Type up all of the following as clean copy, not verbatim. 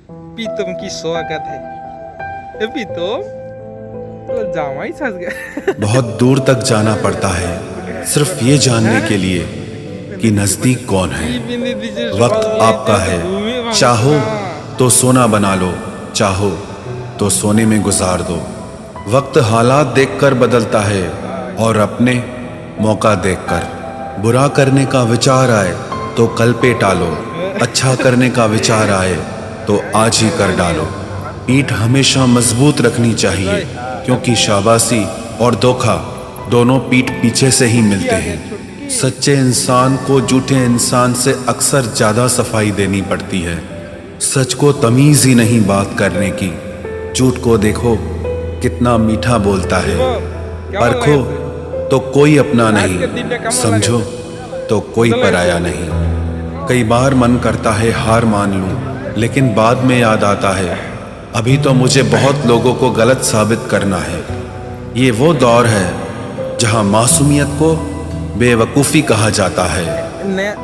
प्रीतम की स्वागत है। प्रीतम तो जामाई सज गया। बहुत दूर तक जाना पड़ता है सिर्फ ये जानने के लिए कि नजदीक कौन है। वक्त आपका है, चाहो तो सोना बना लो, चाहो तो सोने में गुजार दो। वक्त हालात देखकर बदलता है और अपने मौका देखकर। बुरा करने का विचार आए तो कल पे टालो, अच्छा करने का विचार आए तो आज ही कर डालो। पीठ हमेशा मजबूत रखनी चाहिए क्योंकि शाबाशी और धोखा दोनों पीठ पीछे से ही मिलते हैं। सच्चे इंसान को झूठे इंसान से अक्सर ज्यादा सफाई देनी पड़ती है। सच को तमीज ही नहीं बात करने की। झूठ को देखो कितना मीठा बोलता है। परखो तो कोई अपना नहीं, समझो तो कोई पराया नहीं। कई बार मन करता है हार मान लूं, लेकिन बाद में याद आता है अभी तो मुझे बहुत लोगों को गलत साबित करना है। ये वो दौर है जहां मासूमियत को बेवकूफ़ी कहा जाता है।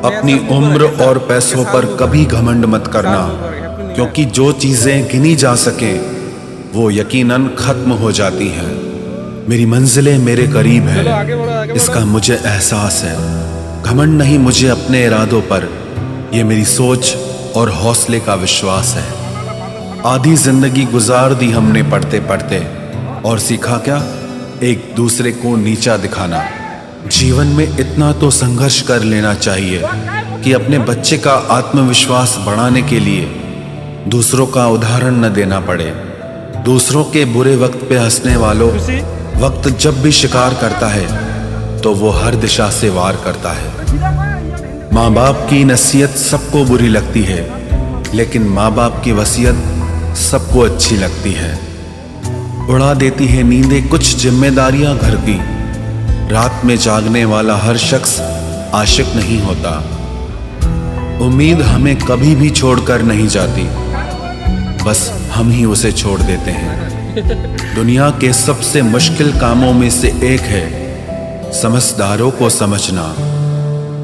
अपनी उम्र और पैसों पर कभी घमंड मत करना, क्योंकि जो चीज़ें गिनी जा सकें वो यकीनन खत्म हो जाती हैं। मेरी मंजिलें मेरे करीब है, इसका मुझे एहसास है। घमंड नहीं मुझे अपने इरादों पर, ये मेरी सोच और हौसले का विश्वास है। आधी जिंदगी गुजार दी हमने पढ़ते पढ़ते, और सीखा क्या? एक दूसरे को नीचा दिखाना। जीवन में इतना तो संघर्ष कर लेना चाहिए कि अपने बच्चे का आत्मविश्वास बढ़ाने के लिए दूसरों का उदाहरण न देना पड़े। दूसरों के बुरे वक्त पे हंसने वालों, वक्त जब भी शिकार करता है तो वो हर दिशा से वार करता है। माँ बाप की नसीहत सबको बुरी लगती है, लेकिन माँ बाप की वसीयत सबको अच्छी लगती है। उड़ा देती है नींदें कुछ जिम्मेदारियां घर की। रात में जागने वाला हर शख्स आशिक नहीं होता। उम्मीद हमें कभी भी छोड़कर नहीं जाती, बस हम ही उसे छोड़ देते हैं। दुनिया के सबसे मुश्किल कामों में से एक है समझदारों को समझना।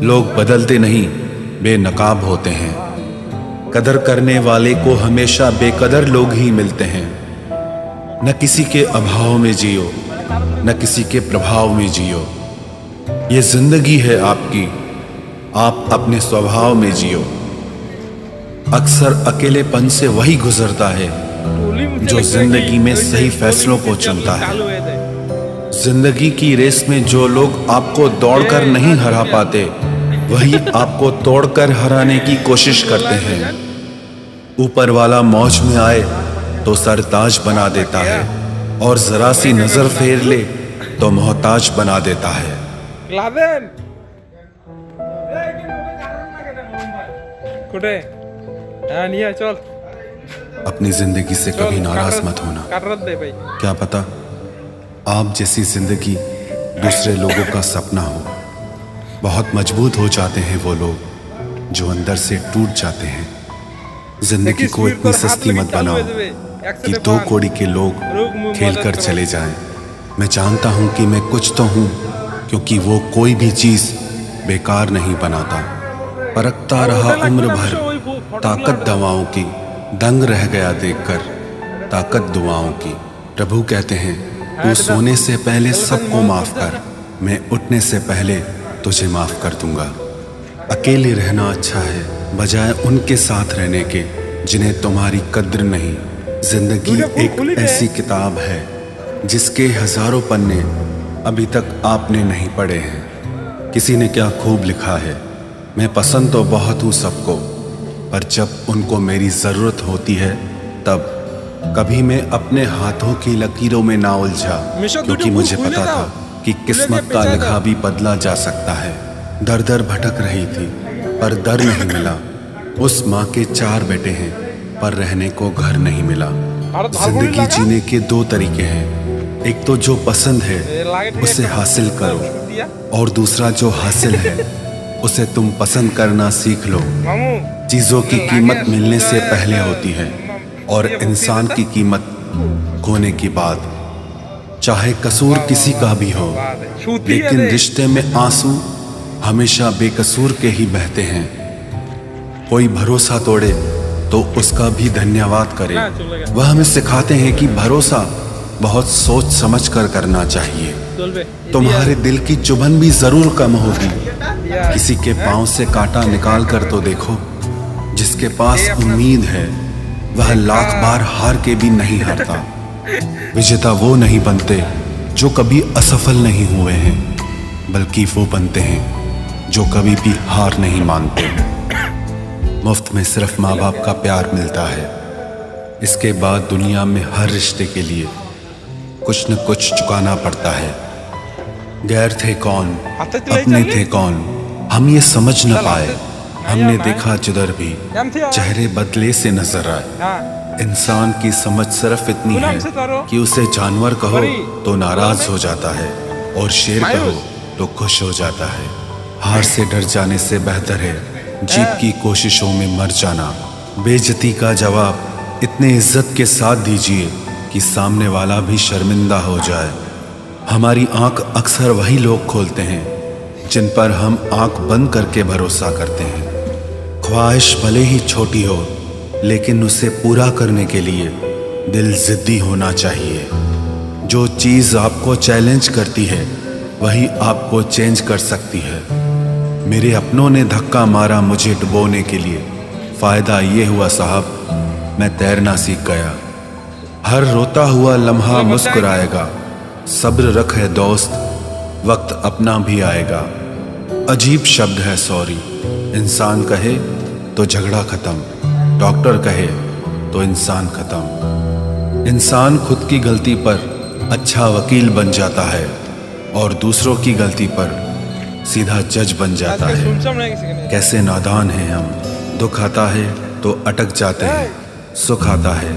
लोग बदलते नहीं, बेनकाब होते हैं। कदर करने वाले को हमेशा बेकदर लोग ही मिलते हैं। न किसी के अभाव में जियो, न किसी के प्रभाव में जियो। ये जिंदगी है आपकी, आप अपने स्वभाव में जियो। अक्सर अकेलेपन से वही गुजरता है जो जिंदगी में सही फैसलों को चुनता है। जिंदगी की रेस में जो लोग आपको दौड़कर नहीं हरा पाते, वही आपको तोड़कर हराने की कोशिश करते हैं। ऊपर वाला मौज में आए तो सरताज बना देता है, और जरा सी नजर फेर ले तो मोहताज बना देता है। अपनी जिंदगी से कभी नाराज मत होना। क्या पता आप जैसी जिंदगी दूसरे लोगों का सपना हो। बहुत मजबूत हो जाते हैं वो लोग जो अंदर से टूट जाते हैं। जिंदगी को इतनी सस्ती मत बनाओ कि 2 कौड़ी के लोग खेल कर चले जाएं। मैं जानता हूं कि मैं कुछ तो हूं, क्योंकि वो कोई भी चीज बेकार नहीं बनाता। परखता रहा उम्र भर ताकत दवाओं की, दंग रह गया देखकर ताकत दुआओं की। प्रभु कहते हैं तू सोने से पहले सबको माफ कर, मैं उठने से पहले तुझे माफ कर दूंगा। अकेले रहना अच्छा है बजाय उनके साथ रहने के जिन्हें तुम्हारी कद्र नहीं। जिंदगी एक ऐसी किताब है जिसके हजारों पन्ने अभी तक आपने नहीं पढ़े हैं। किसी ने क्या खूब लिखा है, मैं पसंद तो बहुत हूँ सबको, पर जब उनको मेरी जरूरत होती है तब कभी मैं अपने हाथों की लकीरों में ना उलझा, क्योंकि मुझे पता था कि किस्मत का लिखा भी बदला जा सकता है। दर दर भटक रही थी पर दर नहीं मिला। उस माँ के 4 बेटे हैं पर रहने को घर नहीं मिला। जिंदगी जीने के 2 तरीके हैं, एक तो जो पसंद है उसे हासिल करो, और दूसरा जो हासिल है उसे तुम पसंद करना सीख लो। चीजों की कीमत मिलने से पहले होती है और इंसान की कीमत खोने के बाद। चाहे कसूर किसी का भी हो, लेकिन रिश्ते में आंसू हमेशा बेकसूर के ही बहते हैं। कोई भरोसा तोड़े तो उसका भी धन्यवाद करें। ना, चुप लगा। वह हमें सिखाते हैं कि भरोसा बहुत सोच समझ कर करना चाहिए। चल बे। तुम्हारे दिल की चुभन भी जरूर कम होगी। यार, किसी के पांव से कांटा निकाल कर तो देखो। जिसके पास उम्मीद है वह लाख बार हार के भी नहीं हारता। विजेता वो नहीं बनते जो कभी असफल नहीं हुए हैं, बल्कि वो बनते हैं जो कभी भी हार नहीं मानते। मुफ्त में सिर्फ माँ बाप का प्यार मिलता है। इसके बाद दुनिया में हर रिश्ते के लिए कुछ न कुछ चुकाना पड़ता है। गैर थे कौन, अपने थे कौन, हम ये समझ न पाए। हमने देखा जिधर भी चेहरे बदले से नजर आए। इंसान की समझ सिर्फ इतनी है कि उसे जानवर कहो तो नाराज हो जाता है और शेर कहो तो खुश हो जाता है। हार से डर जाने से बेहतर है जीत की कोशिशों में मर जाना। बेइज्जती का जवाब इतने इज्जत के साथ दीजिए कि सामने वाला भी शर्मिंदा हो जाए। हमारी आंख अक्सर वही लोग खोलते हैं जिन पर हम आंख बंद करके भरोसा करते हैं। ख्वाहिश भले ही छोटी हो, लेकिन उसे पूरा करने के लिए दिल जिद्दी होना चाहिए। जो चीज़ आपको चैलेंज करती है वही आपको चेंज कर सकती है। मेरे अपनों ने धक्का मारा मुझे डुबोने के लिए। फ़ायदा ये हुआ साहब, मैं तैरना सीख गया। हर रोता हुआ लम्हा मुस्कुराएगा। सब्र रख है दोस्त, वक्त अपना भी आएगा। अजीब शब्द है सॉरी। इंसान कहे तो झगड़ा खत्म, डॉक्टर कहे तो इंसान खत्म। इंसान खुद की गलती पर अच्छा वकील बन जाता है और दूसरों की गलती पर सीधा जज बन जाता है। कैसे नादान हैं हम। दुख आता है तो अटक जाते हैं, सुख आता है